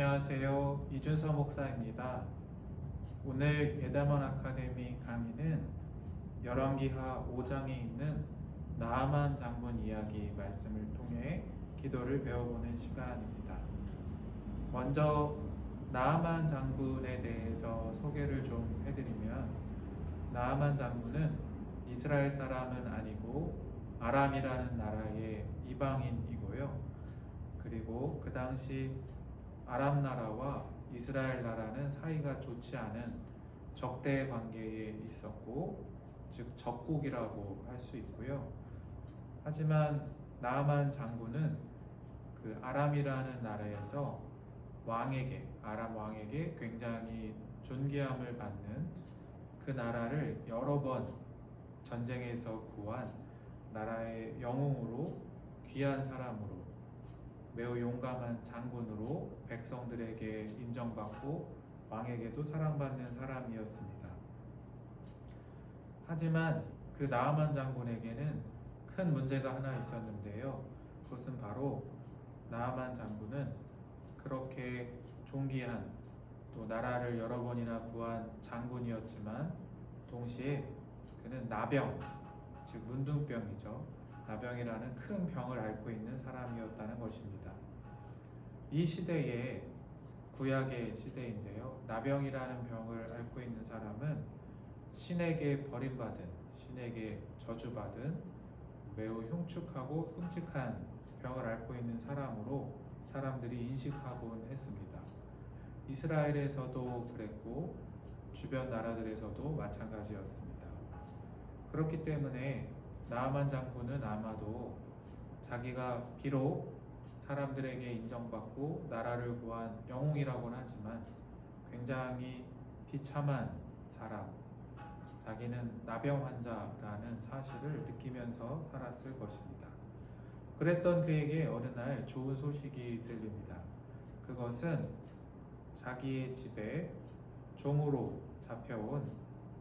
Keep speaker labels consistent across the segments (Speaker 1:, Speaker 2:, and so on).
Speaker 1: 안녕하세요. 이준서 목사입니다. 오늘 예다몬 아카데미 강의는 열왕기하 5장에 있는 나아만 장군 이야기 말씀을 통해 기도를 배워보는 시간입니다. 먼저 나아만 장군에 대해서 소개를 좀 해드리면, 나아만 장군은 이스라엘 사람은 아니고 아람이라는 나라의 이방인이고요. 그리고 그 당시 아람 나라와 이스라엘 나라는 사이가 좋지 않은 적대 관계에 있었고, 즉 적국이라고 할 수 있고요. 하지만 나아만 장군은 그 아람이라는 나라에서 아람 왕에게 굉장히 존귀함을 받는, 그 나라를 여러 번 전쟁에서 구한 나라의 영웅으로, 귀한 사람으로, 매우 용감한 장군으로 백성들에게 인정받고 왕에게도 사랑받는 사람이었습니다. 하지만 그 나아만 장군에게는 큰 문제가 하나 있었는데요. 그것은 바로 나아만 장군은 그렇게 존귀한, 또 나라를 여러 번이나 구한 장군이었지만 동시에 그는 나병, 즉 문둥병이죠. 나병이라는 큰 병을 앓고 있는 사람이었다는 것입니다. 이 시대에, 구약의 시대인데요, 나병이라는 병을 앓고 있는 사람은 신에게 버림받은, 신에게 저주받은 매우 흉측하고 끔찍한 병을 앓고 있는 사람으로 사람들이 인식하곤 했습니다. 이스라엘에서도 그랬고 주변 나라들에서도 마찬가지였습니다. 그렇기 때문에 나아만 장군은 아마도 자기가 비록 사람들에게 인정받고 나라를 구한 영웅이라고는 하지만 굉장히 비참한 사람, 자기는 나병 환자라는 사실을 느끼면서 살았을 것입니다. 그랬던 그에게 어느 날 좋은 소식이 들립니다. 그것은 자기의 집에 종으로 잡혀온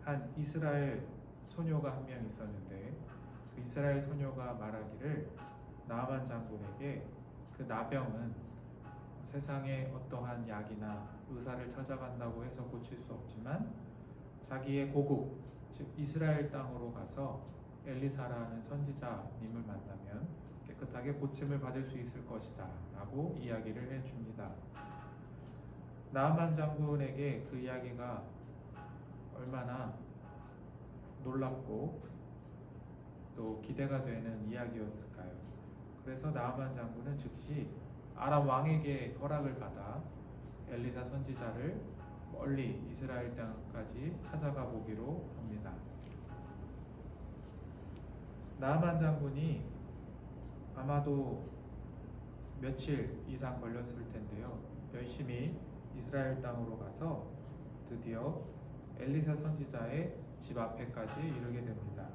Speaker 1: 한 이스라엘 소녀가 한 명 있었는데, 그 이스라엘 소녀가 말하기를 나아만 장군에게 그 나병은 세상에 어떠한 약이나 의사를 찾아간다고 해서 고칠 수 없지만 자기의 고국, 즉 이스라엘 땅으로 가서 엘리사라는 선지자님을 만나면 깨끗하게 고침을 받을 수 있을 것이다 라고 이야기를 해줍니다. 나아만 장군에게 그 이야기가 얼마나 놀랍고 또 기대가 되는 이야기였을까요? 그래서 나아만 장군은 즉시 아람 왕에게 허락을 받아 엘리사 선지자를 멀리 이스라엘 땅까지 찾아가 보기로 합니다. 나아만 장군이 아마도 며칠 이상 걸렸을 텐데요. 열심히 이스라엘 땅으로 가서 드디어 엘리사 선지자의 집 앞에까지 이르게 됩니다.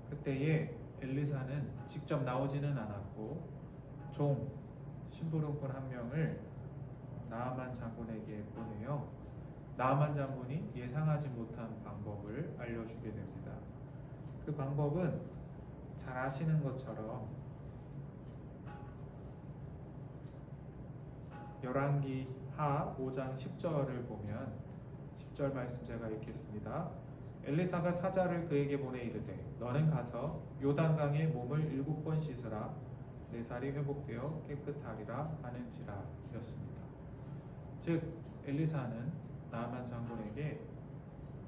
Speaker 1: 그때에 엘리사는 직접 나오지는 않았고 종, 심부름꾼 한 명을 나아만 장군에게 보내요. 나아만 장군이 예상하지 못한 방법을 알려주게 됩니다. 그 방법은 잘 아시는 것처럼 열왕기하 5장 10절을 보면, 10절 말씀 제가 읽겠습니다. 엘리사가 사자를 그에게 보내 이르되 너는 가서 요단강에 몸을 7번 씻으라 내 살이 회복되어 깨끗하리라 하는지라 였습니다. 즉 엘리사는 나아만 장군에게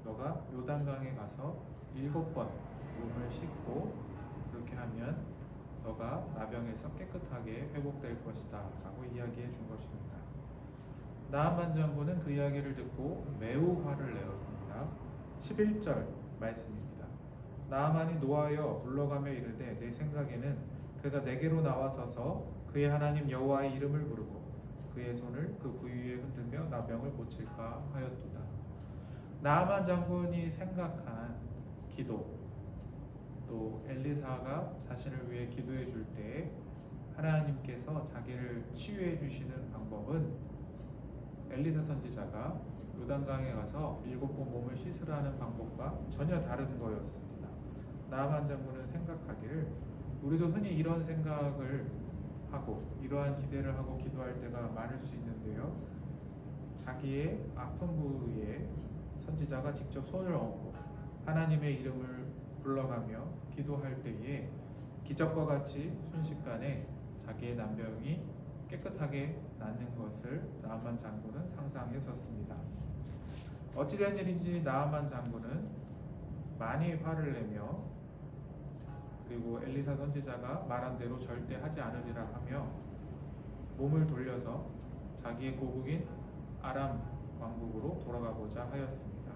Speaker 1: 너가 요단강에 가서 7번 몸을 씻고 그렇게 하면 너가 나병에서 깨끗하게 회복될 것이다 라고 이야기해 준 것입니다. 나아만 장군은 그 이야기를 듣고 매우 화를 내었습니다. 11절 말씀입니다. 나아만이 노하여 불러가며 이르되 내 생각에는 그가 내게로 나와서서 그의 하나님 여호와의 이름을 부르고 그의 손을 그 부위에 흔들며 나병을 고칠까 하였도다. 나아만 장군이 생각한 기도, 또 엘리사가 자신을 위해 기도해 줄 때 하나님께서 자기를 치유해 주시는 방법은 엘리사 선지자가 요단강에 가서 7번 몸을 씻으라는 방법과 전혀 다른 거였습니다. 나아만 장군은 생각하기를 우리도 흔히 이런 생각을 하고 이러한 기대를 하고 기도할 때가 많을 수 있는데요. 자기의 아픈 부위에 선지자가 직접 손을 얹고 하나님의 이름을 불러가며 기도할 때에 기적과 같이 순식간에 자기의 난병이 깨끗하게 낫는 것을 나아만 장군은 상상했었습니다. 어찌된 일인지 나아만 장군은 많이 화를 내며 그리고 엘리사 선지자가 말한 대로 절대 하지 않으리라 하며 몸을 돌려서 자기의 고국인 아람 왕국으로 돌아가고자 하였습니다.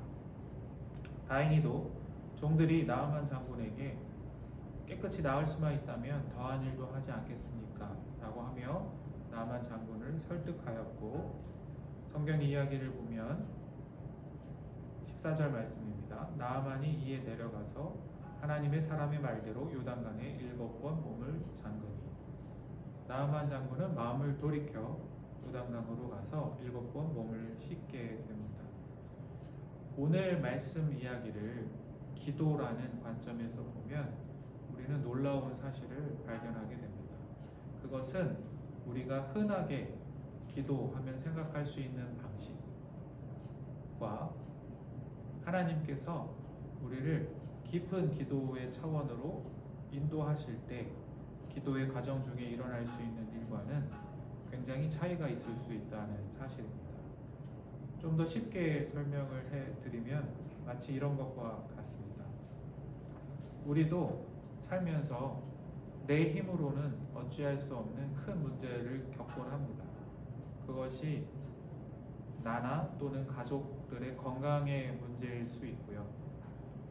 Speaker 1: 다행히도 종들이 나아만 장군에게 깨끗이 나을 수만 있다면 더한 일도 하지 않겠습니까? 라고 하며 나아만 장군을 설득하였고, 성경 이야기를 보면 14절 말씀입니다. 나아만이 이에 내려가서 하나님의 사람의 말대로 요단강에 7번 몸을 잠그니, 나아만 장군은 마음을 돌이켜 요단강으로 가서 7번 몸을 씻게 됩니다. 오늘 말씀 이야기를 기도라는 관점에서 보면 우리는 놀라운 사실을 발견하게 됩니다. 그것은 우리가 흔하게 기도하면 생각할 수 있는 방식과 하나님께서 우리를 깊은 기도의 차원으로 인도하실 때 기도의 과정 중에 일어날 수 있는 일과는 굉장히 차이가 있을 수 있다는 사실입니다. 좀 더 쉽게 설명을 해드리면 마치 이런 것과 같습니다. 우리도 살면서 내 힘으로는 어찌할 수 없는 큰 문제를 겪곤 합니다. 그것이 나나 또는 가족들의 건강의 문제일 수 있고요.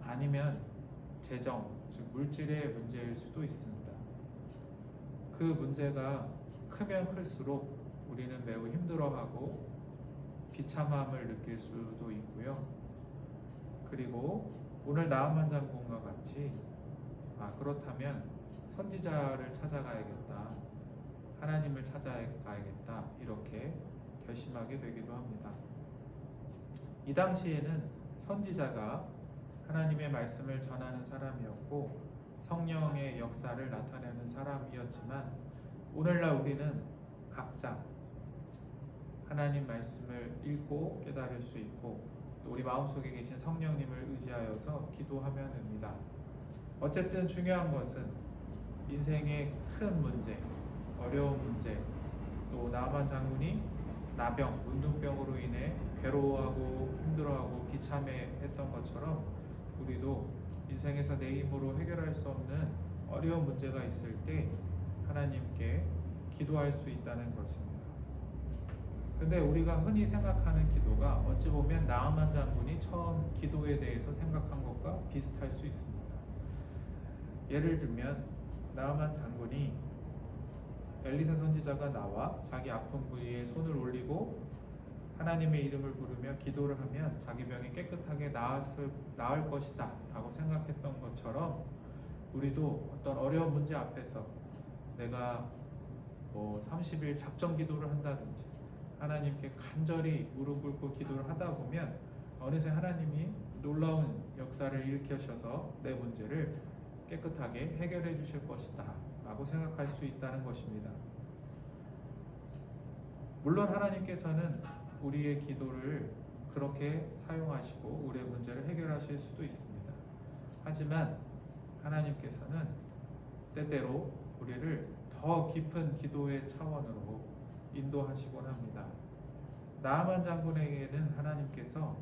Speaker 1: 아니면 재정, 즉 물질의 문제일 수도 있습니다. 그 문제가 크면 클수록 우리는 매우 힘들어하고 비참함을 느낄 수도 있고요. 그리고 오늘 나아만 장군과 같이 그렇다면 선지자를 찾아가야겠다, 하나님을 찾아가야겠다, 이렇게 결심하게 되기도 합니다. 이 당시에는 선지자가 하나님의 말씀을 전하는 사람이었고 성령의 역사를 나타내는 사람이었지만, 오늘날 우리는 각자 하나님 말씀을 읽고 깨달을 수 있고 또 우리 마음속에 계신 성령님을 의지하여서 기도하면 됩니다. 어쨌든 중요한 것은 인생의 큰 문제, 어려운 문제, 또 나아만 장군이 나병, 문둥병으로 인해 괴로워하고 힘들어하고 비참해했던 것처럼 우리도 인생에서 내 힘으로 해결할 수 없는 어려운 문제가 있을 때 하나님께 기도할 수 있다는 것입니다. 근데 우리가 흔히 생각하는 기도가 어찌 보면 나아만 장군이 처음 기도에 대해서 생각한 것과 비슷할 수 있습니다. 예를 들면 나아만 장군이 엘리사 선지자가 나와 자기 아픈 부위에 손을 올리고 하나님의 이름을 부르며 기도를 하면 자기 병이 깨끗하게 나을 것이다 라고 생각했던 것처럼 우리도 어떤 어려운 문제 앞에서 내가 30일 작정 기도를 한다든지 하나님께 간절히 무릎 꿇고 기도를 하다 보면 어느새 하나님이 놀라운 역사를 일으키셔서 내 문제를 깨끗하게 해결해 주실 것이다 라고 생각할 수 있다는 것입니다. 물론 하나님께서는 우리의 기도를 그렇게 사용하시고 우리의 문제를 해결하실 수도 있습니다. 하지만 하나님께서는 때때로 우리를 더 깊은 기도의 차원으로 인도하시곤 합니다. 나아만 장군에게는 하나님께서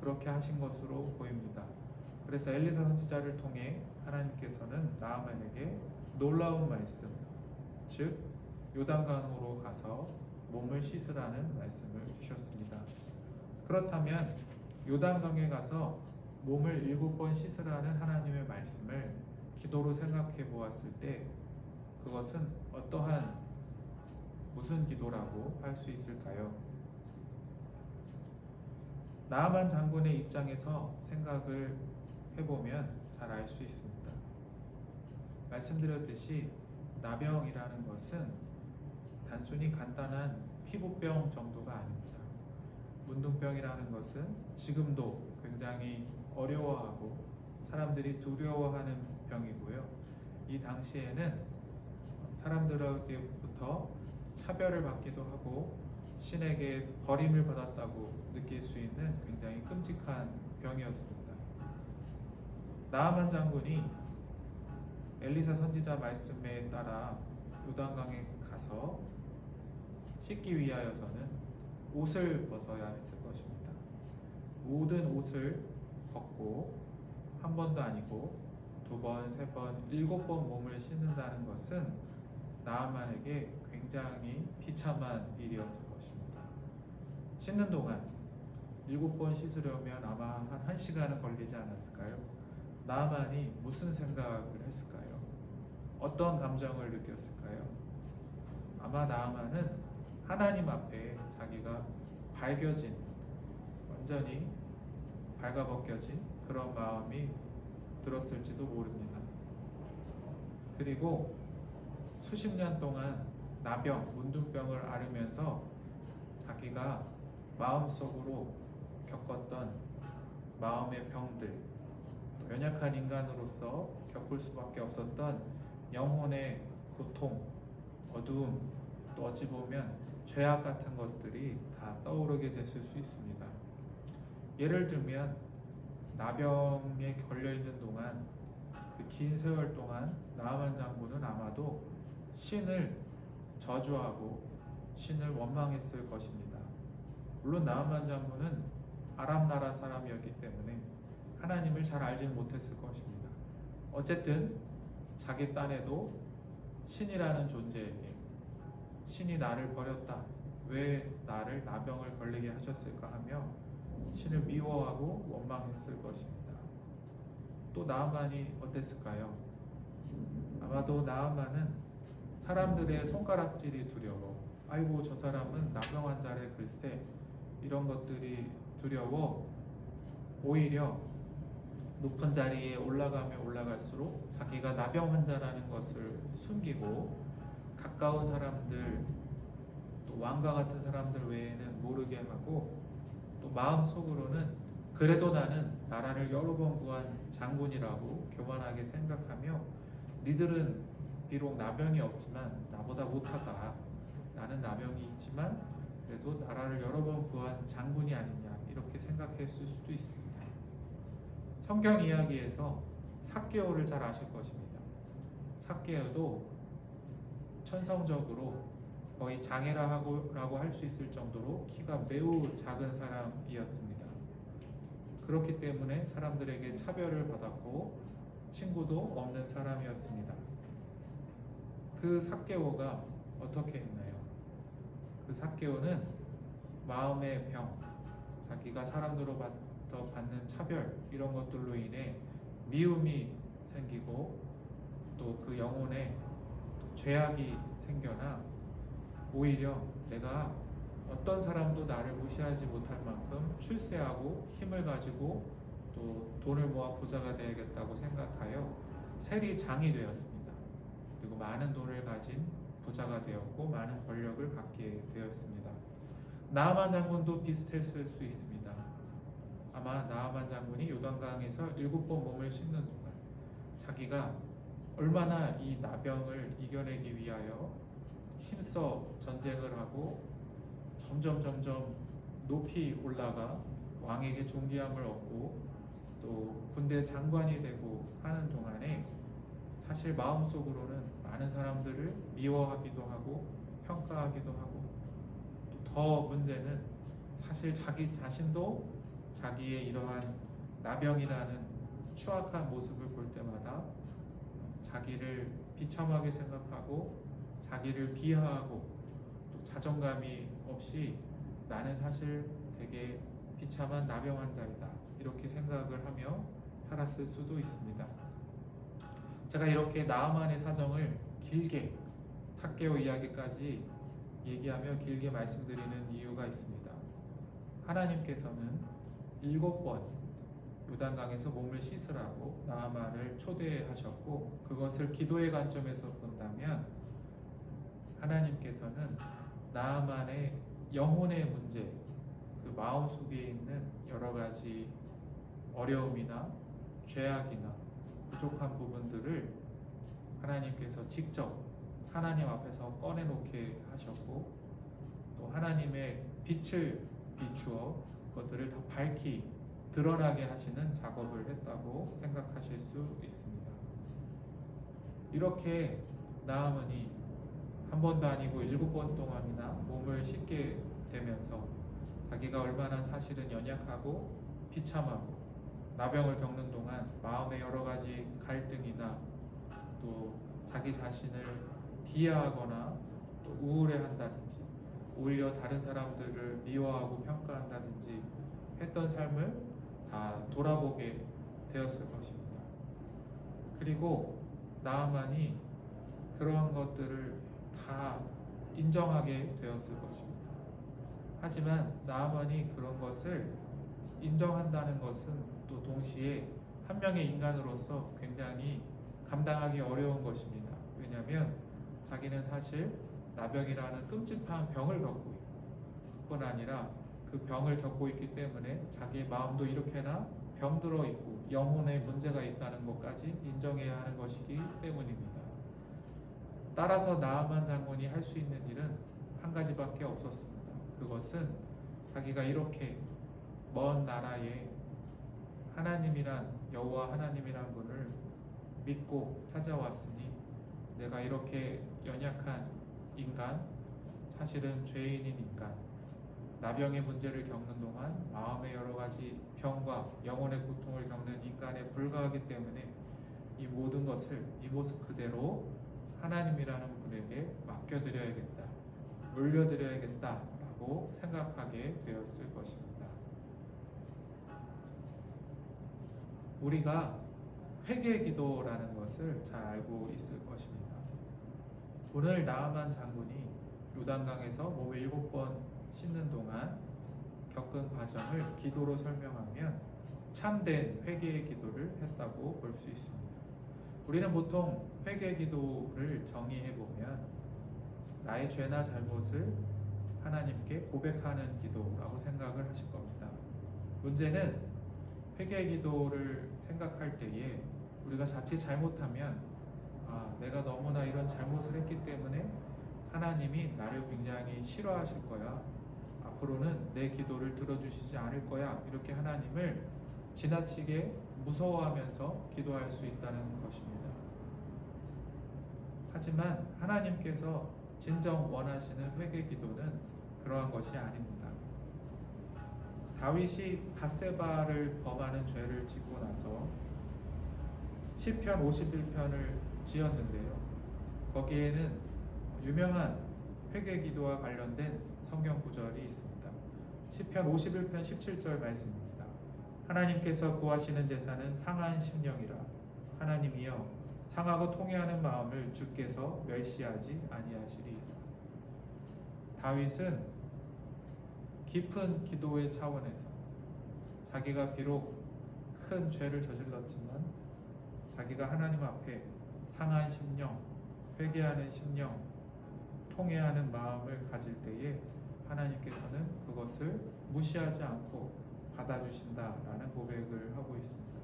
Speaker 1: 그렇게 하신 것으로 보입니다. 그래서 엘리사 선지자를 통해 하나님께서는 나아만에게 놀라운 말씀, 즉 요단강으로 가서 몸을 씻으라는 말씀을 주셨습니다. 그렇다면 요단강에 가서 몸을 7번 씻으라는 하나님의 말씀을 기도로 생각해 보았을 때 그것은 무슨 기도라고 할 수 있을까요? 나아만 장군의 입장에서 생각을 해보면 잘 알 수 있습니다. 말씀드렸듯이 나병이라는 것은 단순히 간단한 피부병 정도가 아닙니다. 문둥병이라는 것은 지금도 굉장히 어려워하고 사람들이 두려워하는 병이고요. 이 당시에는 사람들에게부터 신으로부터 차별을 받기도 하고 신에게 버림을 받았다고 느낄 수 있는 굉장히 끔찍한 병이었습니다. 나아만 장군이 엘리사 선지자 말씀에 따라 요단강에 가서 씻기 위하여서는 옷을 벗어야 했을 것입니다. 모든 옷을 벗고 한 번도 아니고 2번, 3번, 7번 몸을 씻는다는 것은 나아만에게 굉장히 비참한 일이었을 것입니다. 씻는 동안 7번 씻으려면 아마 한 1시간은 걸리지 않았을까요? 나아만이 무슨 생각을 했을까요? 어떤 감정을 느꼈을까요? 아마 나아만은 하나님 앞에 자기가 밝혀진, 완전히 발가벗겨진 그런 마음이 들었을지도 모릅니다. 그리고 수십 년 동안 나병, 문둥병을 앓으면서 자기가 마음속으로 겪었던 마음의 병들, 연약한 인간으로서 겪을 수밖에 없었던 영혼의 고통, 어두움, 또 어찌 보면 죄악 같은 것들이 다 떠오르게 되실 수 있습니다. 예를 들면 나병에 걸려있는 동안 그 긴 세월 동안 나아만 장군은 아마도 신을 저주하고 신을 원망했을 것입니다. 물론 나아만 장군은 아람 나라 사람이었기 때문에 하나님을 잘 알지는 못했을 것입니다. 어쨌든 자기 딴에도 신이라는 존재에게 신이 나를 버렸다, 왜 나를 나병을 걸리게 하셨을까 하며 신을 미워하고 원망했을 것입니다. 또 나아만이 어땠을까요? 아마도 나아만은 사람들의 손가락질이 두려워, 아이고 저 사람은 나병 환자래, 글쎄, 이런 것들이 두려워 오히려 높은 자리에 올라가면 올라갈수록 자기가 나병 환자라는 것을 숨기고 가까운 사람들, 또 왕과 같은 사람들 외에는 모르게 하고, 또 마음속으로는 그래도 나는 나라를 여러 번 구한 장군이라고 교만하게 생각하며 니들은 비록 나병이 없지만 나보다 못하다, 나는 나병이 있지만 그래도 나라를 여러 번 구한 장군이 아니냐, 이렇게 생각했을 수도 있습니다. 성경 이야기에서 삭개오를 잘 아실 것입니다. 삭개오도 천성적으로 거의 장애라고 할 수 있을 정도로 키가 매우 작은 사람이었습니다. 그렇기 때문에 사람들에게 차별을 받았고 친구도 없는 사람이었습니다. 그 삭개오가 어떻게 했나요? 그 삭개오는 마음의 병, 자기가 사람들로부터 받는 차별, 이런 것들로 인해 미움이 생기고 또 그 영혼에 죄악이 생겨나 오히려 내가 어떤 사람도 나를 무시하지 못할 만큼 출세하고 힘을 가지고 또 돈을 모아 부자가 되야겠다고 생각하여 세리장이 되었습니다. 그리고 많은 돈을 가진 부자가 되었고 많은 권력을 갖게 되었습니다. 나아만 장군도 비슷했을 수 있습니다. 아마 나아만 장군이 요단강에서 7번 몸을 씻는 동안 자기가 얼마나 이 나병을 이겨내기 위하여 힘써 전쟁을 하고 점점 높이 올라가 왕에게 존귀함을 얻고 또 군대 장관이 되고 하는 동안에 사실 마음속으로는 많은 사람들을 미워하기도 하고 평가하기도 하고, 또 더 문제는 사실 자기 자신도 자기의 이러한 나병이라는 추악한 모습을 볼 때마다 자기를 비참하게 생각하고 자기를 비하하고 또 자존감이 없이 나는 사실 되게 비참한 나병 환자이다, 이렇게 생각을 하며 살았을 수도 있습니다. 제가 이렇게 나아만의 사정을 길게 삭개오 이야기까지 얘기하며 길게 말씀드리는 이유가 있습니다. 하나님께서는 7번 요단강에서 몸을 씻으라고 나아만을 초대하셨고, 그것을 기도의 관점에서 본다면 하나님께서는 나아만의 영혼의 문제, 그 마음속에 있는 여러 가지 어려움이나 죄악이나 부족한 부분들을 하나님께서 직접 하나님 앞에서 꺼내놓게 하셨고, 또 하나님의 빛을 비추어 그것들을 더 밝히 드러나게 하시는 작업을 했다고 생각하실 수 있습니다. 이렇게 나아만이 한 번도 아니고 7번 동안이나 몸을 씻게 되면서 자기가 얼마나 사실은 연약하고 비참하고 나병을 겪는 동안 마음의 여러 가지 갈등이나 또 자기 자신을 비하하거나 또 우울해한다든지 오히려 다른 사람들을 미워하고 평가한다든지 했던 삶을 다 돌아보게 되었을 것입니다. 그리고 나아만이 그러한 것들을 다 인정하게 되었을 것입니다. 하지만 나아만이 그런 것을 인정한다는 것은 또 동시에 한 명의 인간으로서 굉장히 감당하기 어려운 것입니다. 왜냐하면 자기는 사실 나병이라는 끔찍한 병을 겪고 있고, 뿐 아니라 그 병을 겪고 있기 때문에 자기의 마음도 이렇게나 병들어 있고 영혼에 문제가 있다는 것까지 인정해야 하는 것이기 때문입니다. 따라서 나아만 장군이 할 수 있는 일은 한 가지밖에 없었습니다. 그것은 자기가 이렇게 먼 나라에 하나님이란 여호와 하나님이란 분을 믿고 찾아왔으니 내가 이렇게 연약한 인간, 사실은 죄인인 인간, 나병의 문제를 겪는 동안 마음의 여러 가지 병과 영혼의 고통을 겪는 인간에 불과하기 때문에 이 모든 것을 이 모습 그대로 하나님이라는 분에게 맡겨드려야겠다, 물려드려야겠다라고 생각하게 되었을 것입니다. 우리가 회개 기도라는 것을 잘 알고 있을 것입니다. 오늘 나아만 장군이 요단강에서 몸을 7번 씻는 동안 겪은 과정을 기도로 설명하면 참된 회개의 기도를 했다고 볼 수 있습니다. 우리는 보통 회개 기도를 정의해 보면 나의 죄나 잘못을 하나님께 고백하는 기도라고 생각을 하실 겁니다. 문제는 회개 기도를 생각할 때에 우리가 자칫 잘못하면 내가 너무나 이런 잘못을 했기 때문에 하나님이 나를 굉장히 싫어하실 거야, 앞으로는 내 기도를 들어주시지 않을 거야, 이렇게 하나님을 지나치게 무서워하면서 기도할 수 있다는 것입니다. 하지만 하나님께서 진정 원하시는 회개 기도는 그러한 것이 아닙니다. 다윗이 밧세바를 범하는 죄를 짓고 나서 시편 51편을 지었는데요. 거기에는 유명한 회개 기도와 관련된 성경 구절이 있습니다. 시편 51편 17절 말씀입니다. 하나님께서 구하시는 제사는 상한 심령이라. 하나님이여 상하고 통회하는 마음을 주께서 멸시하지 아니하시리. 다윗은 깊은 기도의 차원에서 자기가 비록 큰 죄를 저질렀지만 자기가 하나님 앞에 상한 심령, 회개하는 심령, 통회하는 마음을 가질 때에 하나님께서는 그것을 무시하지 않고 받아주신다라는 고백을 하고 있습니다.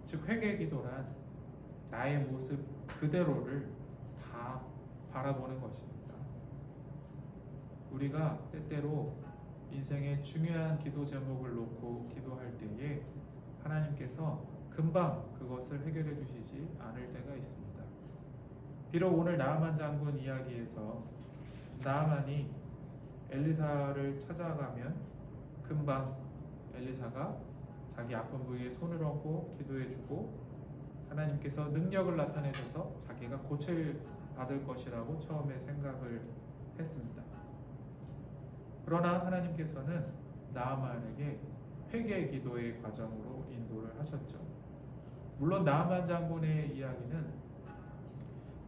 Speaker 1: 즉 회개 기도란 나의 모습 그대로를 다 바라보는 것입니다. 우리가 때때로 인생의 중요한 기도 제목을 놓고 기도할 때에 하나님께서 금방 그것을 해결해 주시지 않을 때가 있습니다. 비록 오늘 나아만 장군 이야기에서 나아만이 엘리사를 찾아가면 금방 엘리사가 자기 아픈 부위에 손을 얹고 기도해주고 하나님께서 능력을 나타내셔서 자기가 고칠 받을 것이라고 처음에 생각을 했습니다. 그러나 하나님께서는 나아만에게 회개 기도의 과정으로 인도를 하셨죠. 물론 나아만 장군의 이야기는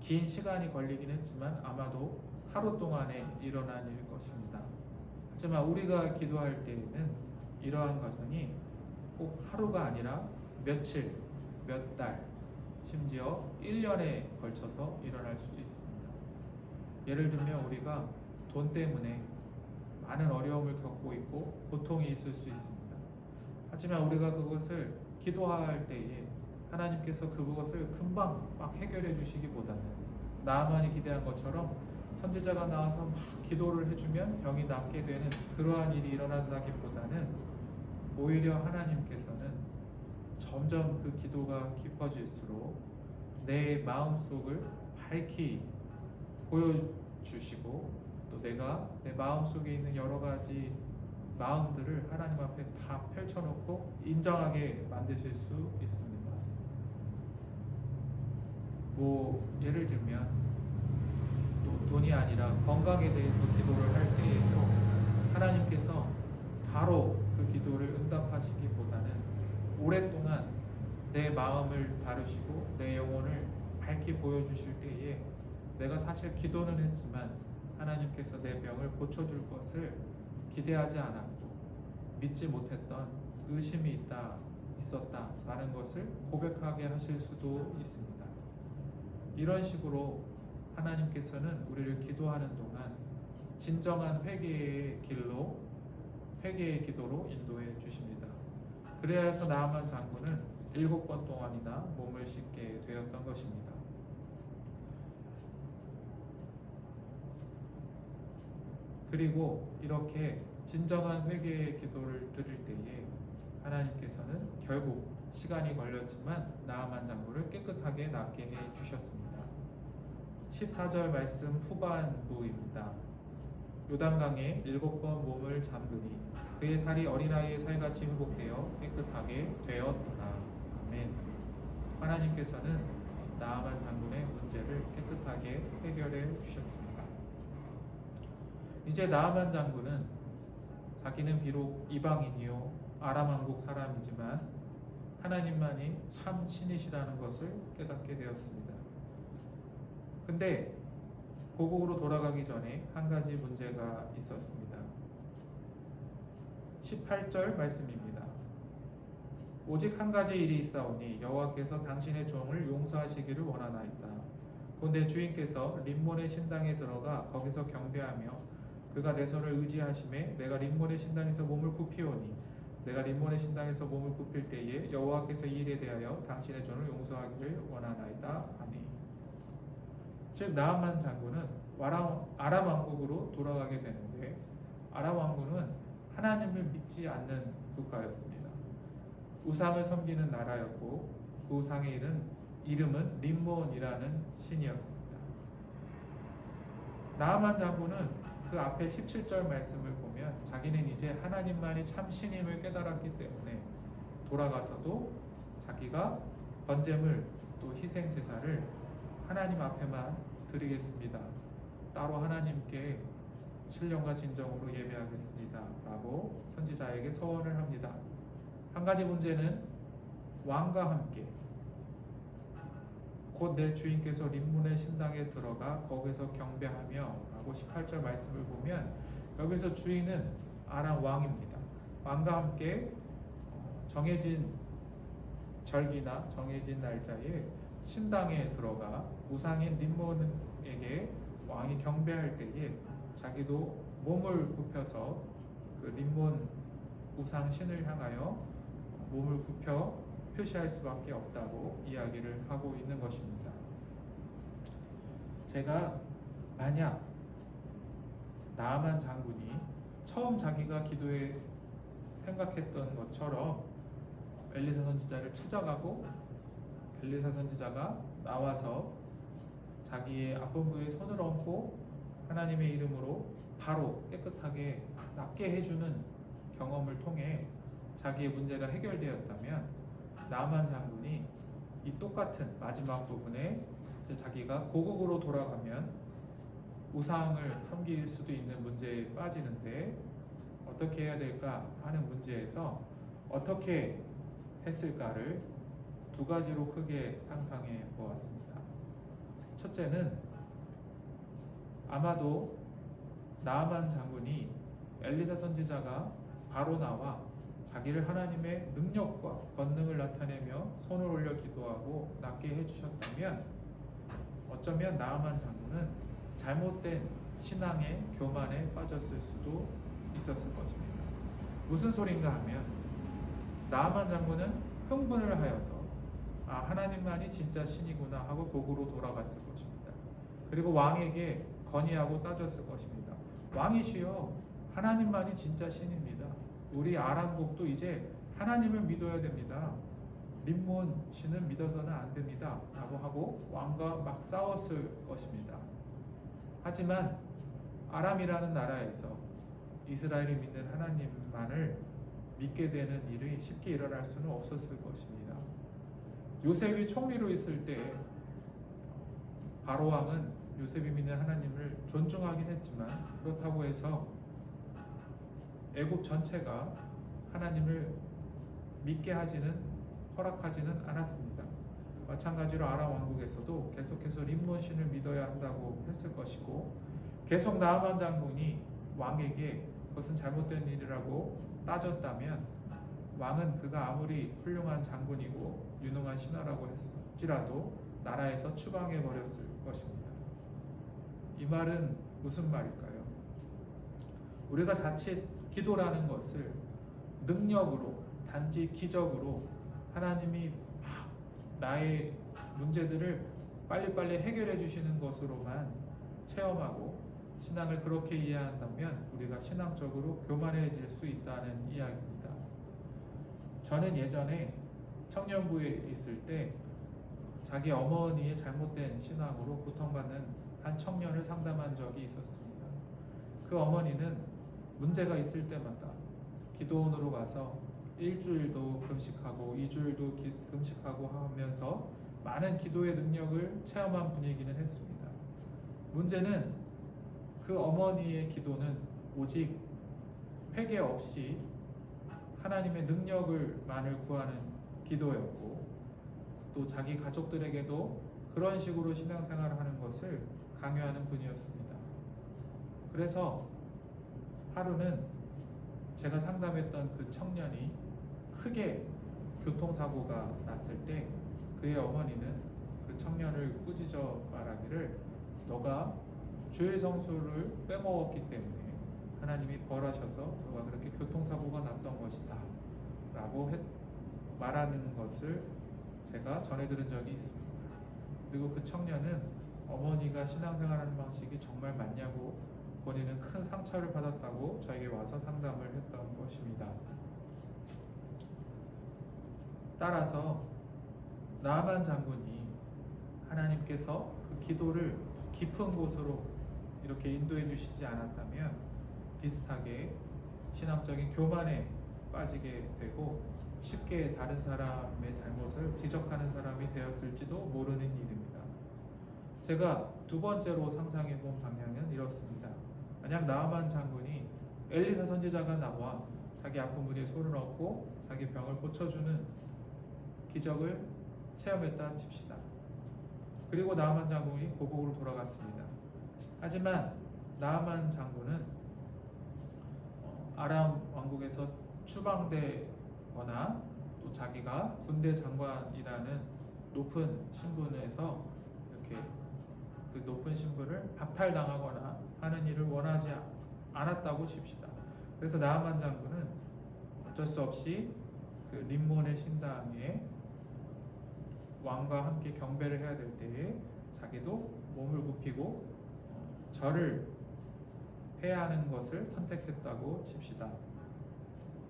Speaker 1: 긴 시간이 걸리긴 했지만 아마도 하루 동안에 일어난 일일 것입니다. 하지만 우리가 기도할 때에는 이러한 과정이 꼭 하루가 아니라 며칠, 몇 달, 심지어 1년에 걸쳐서 일어날 수도 있습니다. 예를 들면 우리가 돈 때문에 많은 어려움을 겪고 있고 고통이 있을 수 있습니다. 하지만 우리가 그것을 기도할 때에 하나님께서 그것을 금방 막 해결해 주시기보다는 나아만이 기대한 것처럼 선지자가 나와서 막 기도를 해주면 병이 낫게 되는 그러한 일이 일어난다기보다는 오히려 하나님께서는 점점 그 기도가 깊어질수록 내 마음속을 밝히 보여주시고 또 내가 내 마음속에 있는 여러 가지 마음들을 하나님 앞에 다 펼쳐놓고 인정하게 만드실 수 있습니다. 예를 들면 또 돈이 아니라 건강에 대해서 기도를 할 때에도 하나님께서 바로 그 기도를 응답하시기보다는 오랫동안 내 마음을 다루시고 내 영혼을 밝히 보여주실 때에 내가 사실 기도는 했지만 하나님께서 내 병을 고쳐줄 것을 기대하지 않았고 믿지 못했던 의심이 있었다라는 것을 고백하게 하실 수도 있습니다. 이런 식으로 하나님께서는 우리를 기도하는 동안 진정한 회개의 기도로 인도해 주십니다. 그래야 해서 나아만 장군은 7번 동안이나 몸을 씻게 되었던 것입니다. 그리고 이렇게 진정한 회개의 기도를 드릴 때에 하나님께서는 결국 시간이 걸렸지만 나아만 장군을 깨끗하게 낫게 해 주셨습니다. 14절 말씀 후반부입니다. 요단강에 7번 몸을 잠그니 그의 살이 어린아이의 살같이 회복되어 깨끗하게 되었더라. 아멘. 하나님께서는 나아만 장군의 문제를 깨끗하게 해결해 주셨습니다. 이제 나아만 장군은 자기는 비록 이방인이요 아람 왕국 사람이지만 하나님만이 참 신이시라는 것을 깨닫게 되었습니다. 근데 고국으로 돌아가기 전에 한 가지 문제가 있었습니다. 18절 말씀입니다. 오직 한 가지 일이 있사오니 여호와께서 당신의 종을 용서하시기를 원하나이다. 곧 내 주인께서 림몬의 신당에 들어가 거기서 경배하며 그가 내 손을 의지하심에 내가 림몬의 신당에서 몸을 굽히오니 내가 림몬의 신당에서 몸을 굽힐 때에 여호와께서 이 일에 대하여 당신의 종을 용서하기를 원하나이다 하니. 즉 나아만 장군은 아람 왕국으로 돌아가게 되는데 아람 왕국은 하나님을 믿지 않는 국가였습니다. 우상을 섬기는 나라였고 그 우상의 이름은 림몬이라는 신이었습니다. 나아만 장군은 그 앞에 17절 말씀을 보면 자기는 이제 하나님만이 참 신임을 깨달았기 때문에 돌아가서도 자기가 번제물 또 희생 제사를 하나님 앞에만 드리겠습니다. 따로 하나님께 신령과 진정으로 예배하겠습니다. 라고 선지자에게 서원을 합니다. 한 가지 문제는 왕과 함께 곧 내 주인께서 림몬의 신당에 들어가 거기서 경배하며 라고 18절 말씀을 보면 여기서 주인은 아람 왕입니다. 왕과 함께 정해진 절기나 정해진 날짜에 신당에 들어가 우상인 림몬에게 왕이 경배할 때에 자기도 몸을 굽혀서 그 림몬 우상 신을 향하여 몸을 굽혀 표시할 수밖에 없다고 이야기를 하고 있는 것입니다. 제가 만약 나아만 장군이 처음 자기가 기도에 생각했던 것처럼 엘리사 선지자를 찾아가고 엘리사 선지자가 나와서 자기의 아픈 부에 손을 얹고 하나님의 이름으로 바로 깨끗하게 낫게 해주는 경험을 통해 자기의 문제가 해결되었다면 나아만 장군이 이 똑같은 마지막 부분에 이제 자기가 고국으로 돌아가면 우상을 섬길 수도 있는 문제에 빠지는데 어떻게 해야 될까 하는 문제에서 어떻게 했을까를 두 가지로 크게 상상해 보았습니다. 첫째는 아마도 나아만 장군이 엘리사 선지자가 바로 나와 자기를 하나님의 능력과 권능을 나타내며 손을 올려 기도하고 낫게 해주셨다면 어쩌면 나아만 장군은 잘못된 신앙의 교만에 빠졌을 수도 있었을 것입니다. 무슨 소린가 하면 나아만 장군은 흥분을 하여서 하나님만이 진짜 신이구나 하고 고국으로 돌아갔을 것입니다. 그리고 왕에게 건의하고 따졌을 것입니다. 왕이시여, 하나님만이 진짜 신입니다. 우리 아람국도 이제 하나님을 믿어야 됩니다. 림몬 신을 믿어서는 안 됩니다. 라고 하고 왕과 막 싸웠을 것입니다. 하지만 아람이라는 나라에서 이스라엘이 믿는 하나님만을 믿게 되는 일이 쉽게 일어날 수는 없었을 것입니다. 요셉이 총리로 있을 때 바로 왕은 요셉이 믿는 하나님을 존중하긴 했지만 그렇다고 해서 애굽 전체가 하나님을 믿게 허락하지는 않았습니다. 마찬가지로 아람 왕국에서도 계속해서 림몬 신을 믿어야 한다고 했을 것이고, 계속 나아만 장군이 왕에게 그것은 잘못된 일이라고 따졌다면 왕은 그가 아무리 훌륭한 장군이고 유능한 신하라고 할지라도 나라에서 추방해 버렸을 것입니다. 이 말은 무슨 말일까요? 우리가 자칫 기도라는 것을 능력으로, 단지 기적으로 하나님이 막 나의 문제들을 빨리빨리 해결해 주시는 것으로만 체험하고 신앙을 그렇게 이해한다면 우리가 신앙적으로 교만해질 수 있다는 이야기입니다. 저는 예전에 청년부에 있을 때 자기 어머니의 잘못된 신앙으로 고통받는 한 청년을 상담한 적이 있었습니다. 그 어머니는 문제가 있을 때마다 기도원으로 가서 일주일도 금식하고 2주일도 금식하고 하면서 많은 기도의 능력을 체험한 분이기는 했습니다. 문제는 그 어머니의 기도는 오직 회개 없이 하나님의 능력을만을 구하는 기도였고, 또 자기 가족들에게도 그런 식으로 신앙생활을 하는 것을 강요하는 분이었습니다. 그래서 하루는 제가 상담했던 그 청년이 크게 교통사고가 났을 때 그의 어머니는 그 청년을 꾸짖어 말하기를, 너가 주일 성수를 빼먹었기 때문에 하나님이 벌하셔서 너가 그렇게 교통사고가 났던 것이다 라고 말하는 것을 제가 전해 들은 적이 있습니다. 그리고 그 청년은 어머니가 신앙생활하는 방식이 정말 맞냐고 본인은 큰 상처를 받았다고 저에게 와서 상담을 했던 것입니다. 따라서 나아만 장군이 하나님께서 그 기도를 깊은 곳으로 이렇게 인도해 주시지 않았다면 비슷하게 신앙적인 교만에 빠지게 되고 쉽게 다른 사람의 잘못을 지적하는 사람이 되었을지도 모르는 일입니다. 제가 두 번째로 상상해 본 방향은 이렇습니다. 만약 나아만 장군이 엘리사 선지자가 나와 자기 아픈 분의 손을 얻고 자기 병을 고쳐주는 기적을 체험했다 칩시다. 그리고 나아만 장군이 고국으로 돌아갔습니다. 하지만 나아만 장군은 아람 왕국에서 추방되거나 또 자기가 군대 장관이라는 높은 신분에서 이렇게 그 높은 신분을 박탈당하거나 하는 일을 원하지 않았다고 칩시다. 그래서 나아만 장군은 어쩔 수 없이 그 림몬의 신당에 왕과 함께 경배를 해야 될 때에 자기도 몸을 굽히고 절을 해야 하는 것을 선택했다고 칩시다.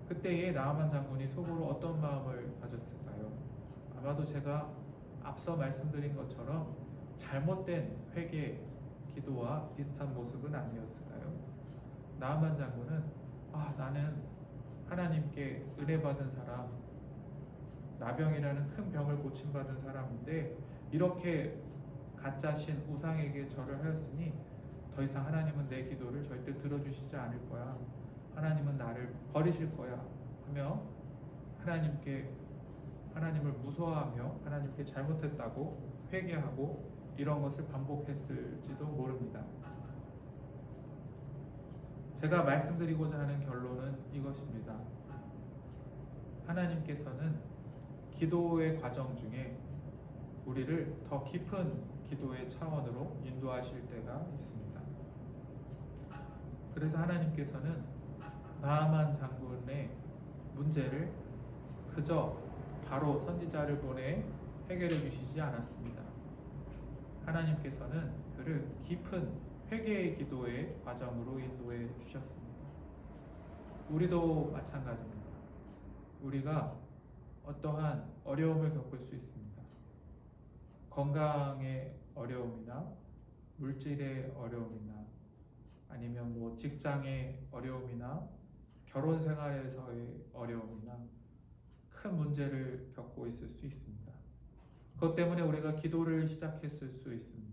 Speaker 1: 그때에 나아만 장군이 속으로 어떤 마음을 가졌을까요? 아마도 제가 앞서 말씀드린 것처럼 잘못된 회개, 기도와 비슷한 모습은 아니었을까요? 나아만 장군은 나는 하나님께 은혜 받은 사람, 나병이라는 큰 병을 고침받은 사람인데 이렇게 가짜 신 우상에게 절을 하였으니 더 이상 하나님은 내 기도를 절대 들어주시지 않을 거야. 하나님은 나를 버리실 거야 하며 하나님을 무서워하며 하나님께 잘못했다고 회개하고 이런 것을 반복했을지도 모릅니다. 제가 말씀드리고자 하는 결론은 이것입니다. 하나님께서는 기도의 과정 중에 우리를 더 깊은 기도의 차원으로 인도하실 때가 있습니다. 그래서 하나님께서는 나아만 장군의 문제를 그저 바로 선지자를 보내 해결해 주시지 않았습니다. 하나님께서는 그 그를 깊은 회개의 기도의 과정으로 인도해 주셨습니다. 우리도 마찬가지입니다. 우리가 어떠한 어려움을 겪을 수 있습니다. 건강의 어려움이나 물질의 어려움이나 아니면 직장의 어려움이나 결혼 생활에서의 어려움이나 큰 문제를 겪고 있을 수 있습니다. 그것 때문에 우리가 기도를 시작했을 수 있습니다.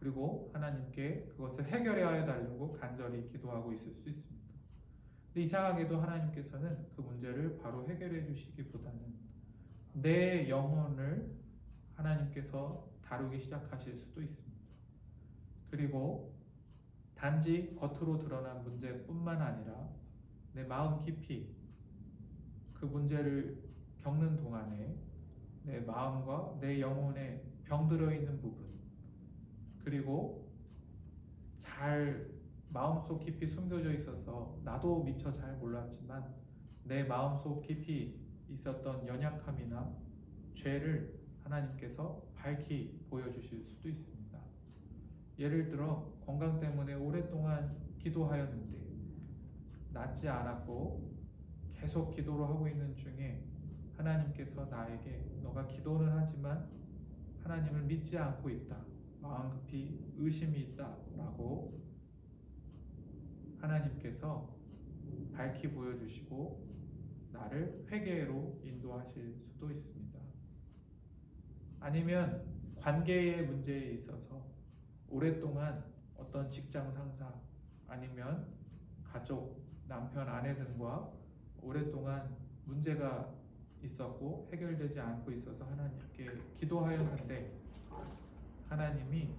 Speaker 1: 그리고 하나님께 그것을 해결해야 달라고 간절히 기도하고 있을 수 있습니다. 근데 이상하게도 하나님께서는 그 문제를 바로 해결해 주시기보다는 내 영혼을 하나님께서 다루기 시작하실 수도 있습니다. 그리고 단지 겉으로 드러난 문제뿐만 아니라 내 마음 깊이 그 문제를 겪는 동안에 내 마음과 내 영혼에 병들어 있는 부분, 그리고 잘 마음속 깊이 숨겨져 있어서 나도 미처 잘 몰랐지만 내 마음속 깊이 있었던 연약함이나 죄를 하나님께서 밝히 보여주실 수도 있습니다. 예를 들어 건강 때문에 오랫동안 기도하였는데 낫지 않았고 계속 기도를 하고 있는 중에 하나님께서 나에게 너가 기도는 하지만 하나님을 믿지 않고 있다, 마음 깊이 의심이 있다 라고 하나님께서 밝히 보여주시고 나를 회개로 인도하실 수도 있습니다. 아니면 관계의 문제에 있어서 오랫동안 어떤 직장 상사 아니면 가족, 남편, 아내 등과 오랫동안 문제가 있었고 해결되지 않고 있어서 하나님께 기도하였는데 하나님이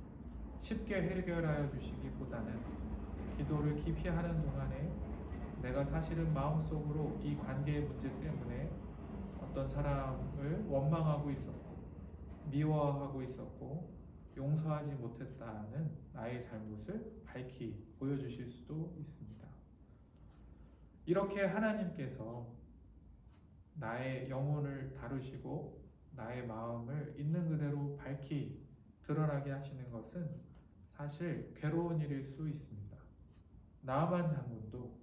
Speaker 1: 쉽게 해결하여 주시기보다는 기도를 깊이 하는 동안에 내가 사실은 마음속으로 이 관계의 문제 때문에 어떤 사람을 원망하고 있었고 미워하고 있었고 용서하지 못했다는 나의 잘못을 밝히 보여주실 수도 있습니다. 이렇게 하나님께서 나의 영혼을 다루시고 나의 마음을 있는 그대로 밝히 드러나게 하시는 것은 사실 괴로운 일일 수 있습니다. 나아만 장군도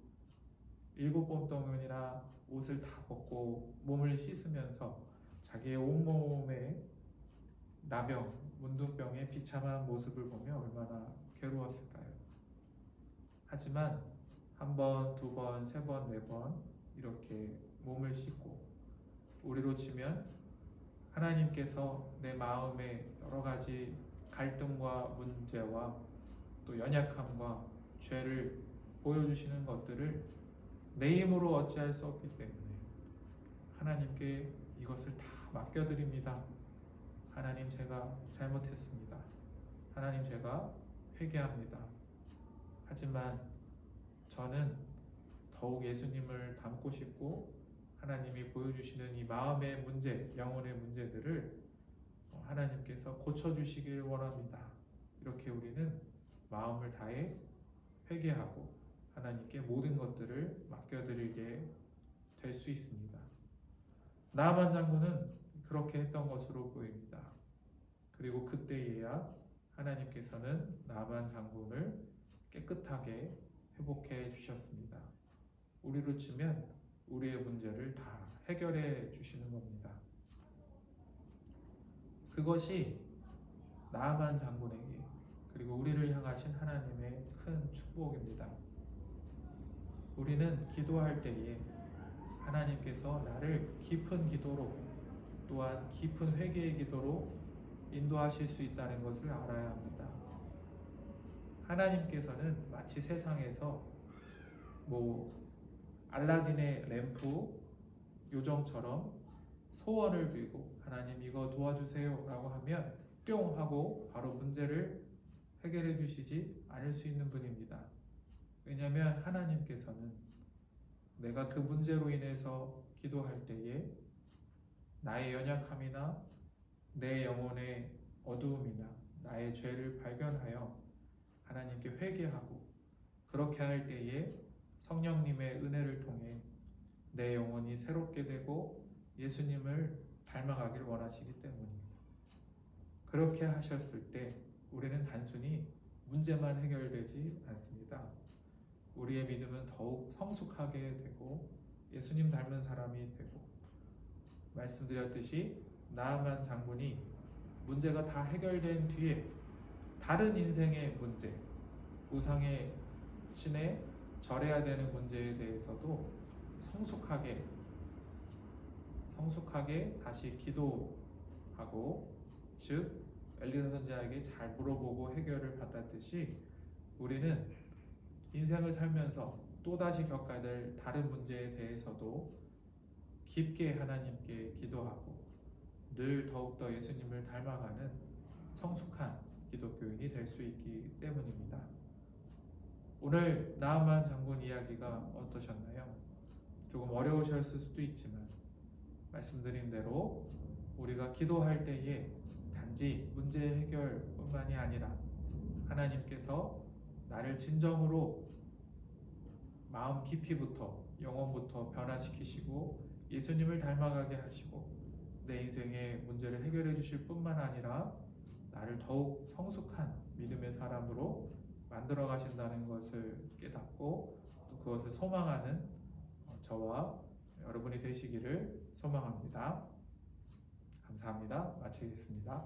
Speaker 1: 7번동안이나 옷을 다 벗고 몸을 씻으면서 자기의 온몸에 나병, 문둥병의 비참한 모습을 보며 얼마나 괴로웠을까요? 하지만 한 번, 두 번, 세 번, 네 번 이렇게 몸을 씻고 우리로 치면 하나님께서 내 마음의 여러 가지 갈등과 문제와 또 연약함과 죄를 보여주시는 것들을 내 힘으로 어찌할 수 없기 때문에 하나님께 이것을 다 맡겨드립니다. 하나님, 제가 잘못했습니다. 하나님, 제가 회개합니다. 하지만 저는 더욱 예수님을 닮고 싶고 하나님이 보여주시는 이 마음의 문제, 영혼의 문제들을 하나님께서 고쳐주시길 원합니다. 이렇게 우리는 마음을 다해 회개하고 하나님께 모든 것들을 맡겨드리게 될 수 있습니다. 나아만 장군은 그렇게 했던 것으로 보입니다. 그리고 그때에야 하나님께서는 나아만 장군을 깨끗하게 회복해 주셨습니다. 우리로 치면 우리의 문제를 다 해결해 주시는 겁니다. 그것이 나아만 장군에게 그리고 우리를 향하신 하나님의 큰 축복입니다. 우리는 기도할 때에 하나님께서 나를 깊은 기도로 또한 깊은 회개의 기도로 인도하실 수 있다는 것을 알아야 합니다. 하나님께서는 마치 세상에서 알라딘의 램프 요정처럼 소원을 빌고 하나님 이거 도와주세요 라고 하면 뿅 하고 바로 문제를 해결해 주시지 않을 수 있는 분입니다. 왜냐하면 하나님께서는 내가 그 문제로 인해서 기도할 때에 나의 연약함이나 내 영혼의 어두움이나 나의 죄를 발견하여 하나님께 회개하고 그렇게 할 때에 성령님의 은혜를 통해 내 영혼이 새롭게 되고 예수님을 닮아가길 원하시기 때문입니다. 그렇게 하셨을 때 우리는 단순히 문제만 해결되지 않습니다. 우리의 믿음은 더욱 성숙하게 되고 예수님 닮은 사람이 되고, 말씀드렸듯이 나아만 장군이 문제가 다 해결된 뒤에 다른 인생의 문제, 우상의 신에 절해야 되는 문제에 대해서도 성숙하게 다시 기도하고, 즉 엘리사 선지자에게 잘 물어보고 해결을 받았듯이 우리는 인생을 살면서 또다시 겪어야 될 다른 문제에 대해서도 깊게 하나님께 기도하고 늘 더욱더 예수님을 닮아가는 성숙한 기독교인이 될 수 있기 때문입니다. 오늘 나아만 장군 이야기가 어떠셨나요? 조금 어려우셨을 수도 있지만 말씀드린 대로 우리가 기도할 때에 단지 문제 해결뿐만이 아니라 하나님께서 나를 진정으로 마음 깊이부터 영혼부터 변화시키시고 예수님을 닮아가게 하시고 내 인생의 문제를 해결해 주실 뿐만 아니라 나를 더욱 성숙한 믿음의 사람으로 만들어 가신다는 것을 깨닫고 또 그것을 소망하는 저와 여러분이 되시기를 소망합니다. 감사합니다. 마치겠습니다.